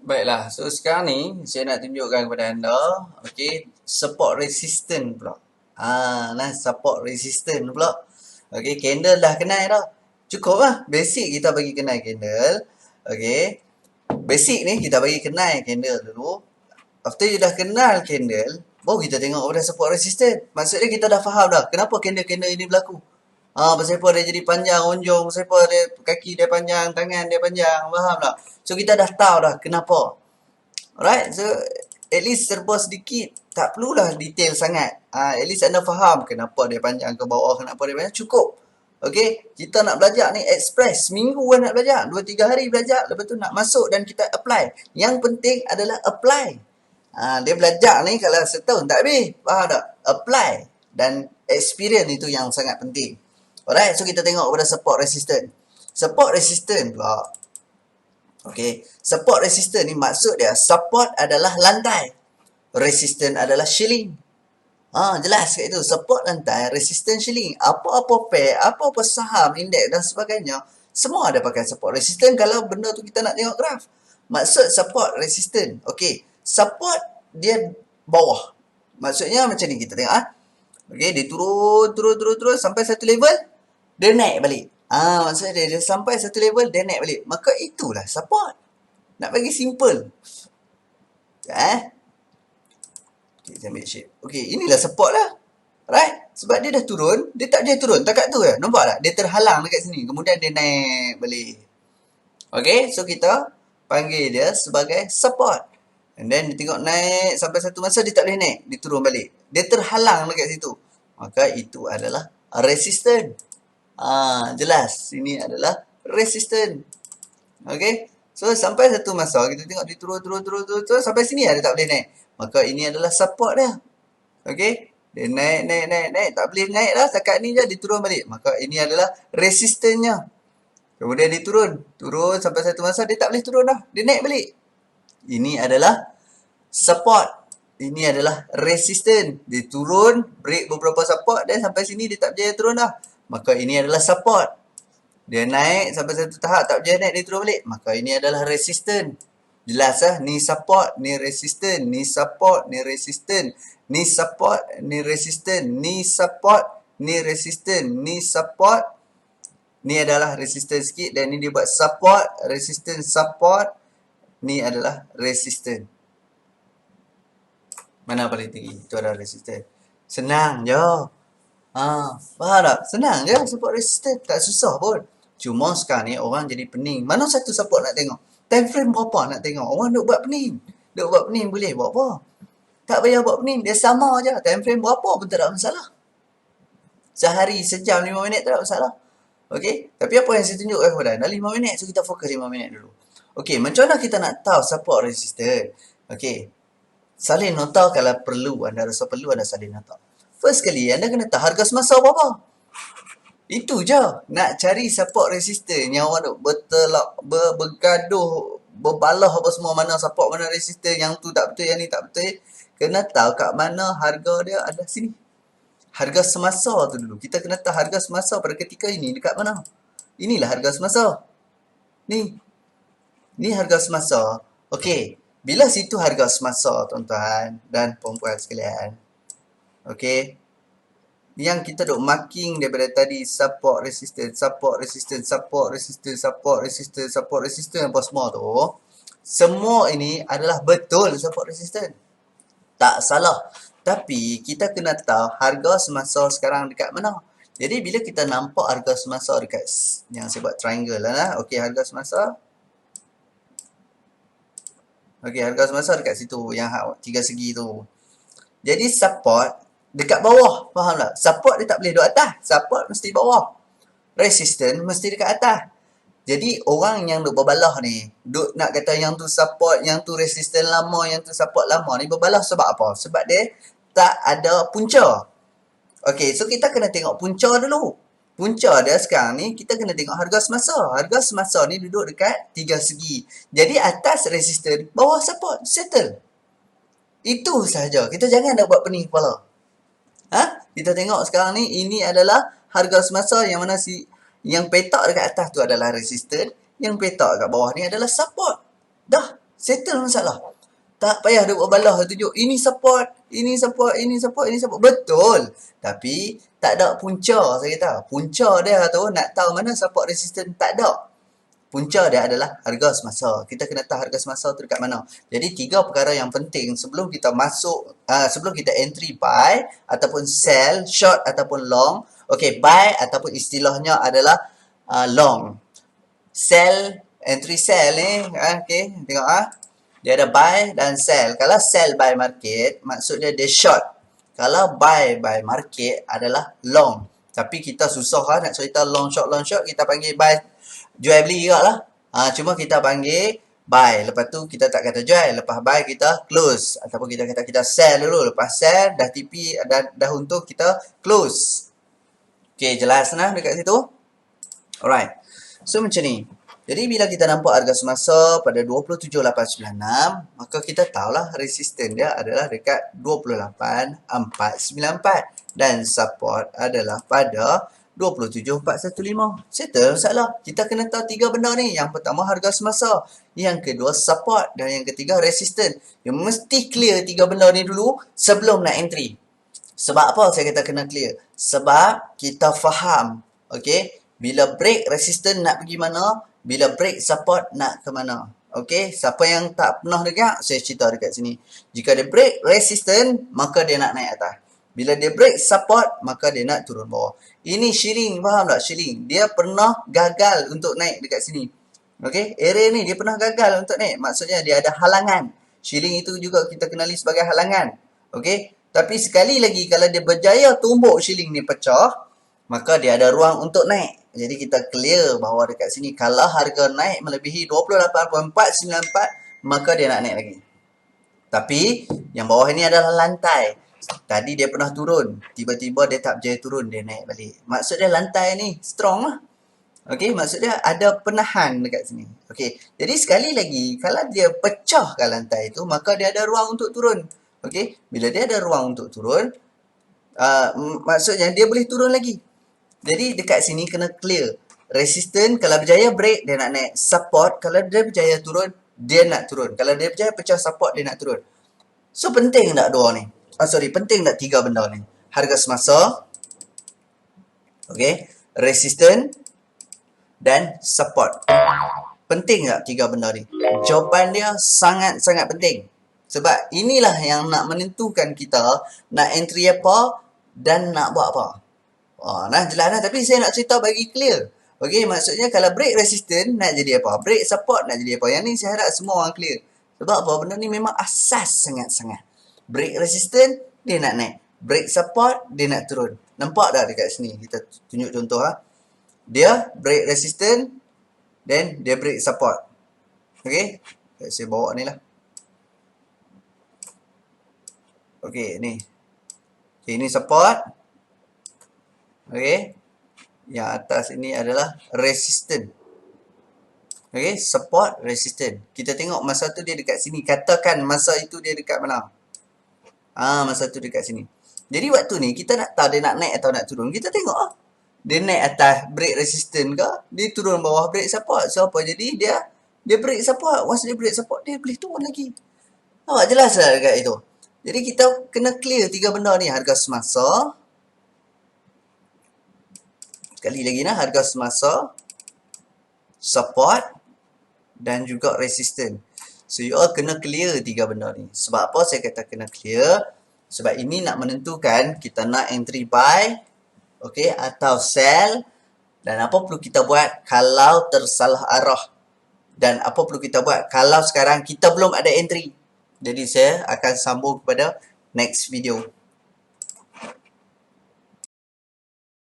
Baiklah, so sekarang ni saya nak tunjukkan kepada anda, okey, support resistant pula. Nah support resistant pula. Okey, candle dah kenal dah. Cukup lah, basic kita bagi kenal candle. Okey. Basic ni kita bagi kenal candle dulu. After you dah kenal candle, baru kita tengok pada support resistant. Maksudnya kita dah faham dah kenapa candle-candle ini berlaku. Pasal apa dia jadi panjang, onjong, pasal apa dia kaki dia panjang, tangan dia panjang, faham tak? So kita dah tahu dah kenapa. Alright, so at least serba sedikit. Tak perlulah detail sangat. At least anda faham kenapa dia panjang ke bawah, kenapa dia panjang. Cukup. Okay, kita nak belajar ni express. Seminggu kan nak belajar. 2-3 hari belajar. Lepas tu nak masuk dan kita apply. Yang penting adalah apply. Dia belajar ni kalau setahun tak habis. Faham tak? Apply. Dan experience itu yang sangat penting. Alright, so kita tengok pada support resistant. Support resistant pula. Okay, support resistant ni maksud dia support adalah lantai, resistant adalah shilling. Jelas kat itu. Support lantai, resistant shilling. Apa-apa pair, apa-apa saham, indeks dan sebagainya, semua ada pakai support resistant kalau benda tu kita nak tengok graf. Maksud support resistant. Okay, support dia bawah. Maksudnya macam ni kita tengok. Okay, dia turun sampai satu level, dia naik balik. Maksudnya dia sampai satu level, dia naik balik. Maka itulah support. Nak bagi simple. Okay, saya ambil shape. Okay, inilah support lah. Right? Sebab dia dah turun, dia tak dia turun. Takat tu lah. Nampak tak? Dia terhalang dekat sini. Kemudian dia naik balik. Okay, so kita panggil dia sebagai support. And then dia tengok naik sampai satu masa dia tak boleh naik. Dia turun balik. Dia terhalang dekat situ. Maka itu adalah resistant. Jelas. Ini adalah resistant. Okay. So sampai satu masa kita tengok dia turun sampai sini dia tak boleh naik. Maka ini adalah support dia. Okay. Dia naik. Tak boleh naik dah. Setakat ni je dia turun balik. Maka ini adalah resistance-nya. Kemudian dia turun sampai satu masa dia tak boleh turun dah. Dia naik balik. Ini adalah support. Ini adalah resistance. Dia turun, break beberapa support dan sampai sini dia tak berjaya turun dah. Maka ini adalah support. Dia naik sampai satu tahap tak berjaya naik, dia turun balik. Maka ini adalah resistance. Jelas lah, ni support, ni resistance, ni support, ni resistance, ni support, ni resistance, ni support, ni resistance, ni support. Ni adalah resistance sikit dan ni dia buat support, resistance, support. Ni adalah resistance. Mana paling tinggi? Itu adalah resistance. Senang je. Faham tak? Senang je support resistance. Tak susah pun. Cuma sekarang ni orang jadi pening. Mana satu support nak tengok? Time frame berapa nak tengok? Orang duk buat pening. Duk buat pening boleh buat apa? Tak payah buat pening. Dia sama je. Time frame berapa pun tak ada masalah. Sehari, sejam, 5 minit tak ada masalah. Okay? Tapi apa yang saya tunjukkan kepada anda 5 minit. So kita fokus 5 minit dulu. Okay, macam mana kita nak tahu support resistance? Okay. Salin nota kalau perlu. Anda rasa perlu, anda salin nota. First kali, anda kena tahu harga semasa berapa. Itu je. Nak cari support resistance yang orang duk bergaduh, berbalah apa semua, mana support, mana resistance, yang tu tak betul, yang ni tak betul. Kena tahu kat mana harga dia ada sini. Harga semasa tu dulu. Kita kena tahu harga semasa pada ketika ini dekat mana. Inilah harga semasa. Ni harga semasa. Okey. Bila situ harga semasa, tuan-tuan dan puan-puan sekalian. Okey. Yang kita duk marking daripada tadi support resistance, support resistance, support resistance, support resistance, support resistance apa semua tu. Semua ini adalah betul support resistance. Tak salah. Tapi kita kena tahu harga semasa sekarang dekat mana. Jadi bila kita nampak harga semasa dekat yang saya buat triangle lah. Okey, harga semasa. Okey, harga semasa dekat situ yang tiga segi tu. Jadi support dekat bawah, faham tak? Support dia tak boleh duduk atas. Support mesti bawah. Resistance mesti dekat atas. Jadi orang yang duk berbalah ni, duk nak kata yang tu support, yang tu resistance lama, yang tu support lama ni berbalah sebab apa? Sebab dia tak ada punca. Okey, so kita kena tengok punca dulu. Punca dia sekarang ni, kita kena tengok harga semasa. Harga semasa ni duduk dekat tiga segi. Jadi atas resistance, bawah support. Settle. Itu sahaja. Kita jangan nak buat pening kepala. Kita tengok sekarang ni, ini adalah harga semasa yang mana yang petak dekat atas tu adalah resistance. Yang petak dekat bawah ni adalah support. Dah. Settle masalah. Tak payah dia buat balah tunjuk ini support, ini support, ini support, ini support. Betul. Tapi tak ada punca saya kata. Punca dia tu nak tahu mana support resistance tak ada. Punca dia adalah harga semasa. Kita kena tahu harga semasa tu dekat mana. Jadi 3 perkara yang penting sebelum kita masuk, sebelum kita entry buy ataupun sell, short ataupun long. Okay, buy ataupun istilahnya adalah long. Sell, entry sell ni, okay, tengok dia ada buy dan sell. Kalau sell by market, maksudnya dia short. Kalau buy by market adalah long. Tapi kita susah nak cerita long short, kita panggil buy, jual beli juga lah. Cuma kita panggil buy. Lepas tu kita tak kata jual. Lepas buy kita close. Ataupun kita kata kita sell dulu. Lepas sell, dah TP, dah untung kita close. Okay, jelas nah dekat situ? Alright. So macam ni. Jadi bila kita nampak harga semasa pada 27,896, maka kita tahulah resisten dia adalah dekat 28,494 dan support adalah pada 27,415. Settle masalah. Kita kena tahu 3 benda ni. Yang pertama harga semasa, yang kedua support dan yang ketiga resisten. You mesti clear 3 benda ni dulu sebelum nak entry. Sebab apa saya kata kena clear? Sebab kita faham, okay, bila break resisten nak pergi mana, bila break support nak ke mana. Okay, siapa yang tak pernah dengar, saya cerita dekat sini. Jika dia break resisten, maka dia nak naik atas. Bila dia break support, maka dia nak turun bawah. Ini shilling, faham tak? Shilling. Dia pernah gagal untuk naik dekat sini. Okay, area ni dia pernah gagal untuk naik. Maksudnya dia ada halangan. Shilling itu juga kita kenali sebagai halangan. Okay, tapi sekali lagi kalau dia berjaya tumbuk shilling ni pecah, maka dia ada ruang untuk naik. Jadi kita clear bahawa dekat sini kalau harga naik melebihi 28,494, maka dia nak naik lagi. Tapi yang bawah ini adalah lantai. Tadi dia pernah turun, tiba-tiba dia tak berjaya turun, dia naik balik. Maksud dia lantai ni strong lah. Okey, maksud dia ada penahan dekat sini. Okey, jadi sekali lagi kalau dia pecahkan lantai itu, maka dia ada ruang untuk turun. Okey, bila dia ada ruang untuk turun, maksudnya dia boleh turun lagi. Jadi dekat sini kena clear. Resistance kalau berjaya break, dia nak naik. Support kalau dia berjaya turun, dia nak turun. Kalau dia berjaya pecah support, dia nak turun. So penting tak dua ni? Penting tak 3 benda ni? Harga semasa, okay, resistance dan support. Penting tak 3 benda ni? Jawapan dia sangat-sangat penting. Sebab inilah yang nak menentukan kita nak entry apa dan nak buat apa. Nah jelas lah. Tapi saya nak cerita bagi clear. Okay, maksudnya kalau break resistance nak jadi apa? Break support nak jadi apa? Yang ni saya harap semua orang clear. Sebab apa? Benda ni memang asas sangat-sangat. Break resistance, dia nak naik. Break support, dia nak turun. Nampak tak dekat sini? Kita tunjuk contoh. Dia break resistance, then dia break support. Okay, saya bawa ni lah. Okay, ni. Okay, ini support. Okay, yang atas ini adalah resistance. Okay, support, resistance. Kita tengok masa tu dia dekat sini. Katakan masa itu dia dekat mana? Masa tu dekat sini. Jadi waktu ni kita nak tahu dia nak naik atau nak turun. Kita tengok dia naik atas break resistance ke, dia turun bawah break support. So apa jadi dia break support. Once dia break support, dia boleh turun lagi. Nampak jelas lah dekat itu. Jadi kita kena clear 3 benda ni. Harga semasa. Sekali lagi nah, harga semasa, support dan juga resistance. So you all kena clear 3 benda ni. Sebab apa saya kata kena clear? Sebab ini nak menentukan kita nak entry buy, okay, atau sell, dan apa perlu kita buat kalau tersalah arah, dan apa perlu kita buat kalau sekarang kita belum ada entry. Jadi saya akan sambung kepada next video.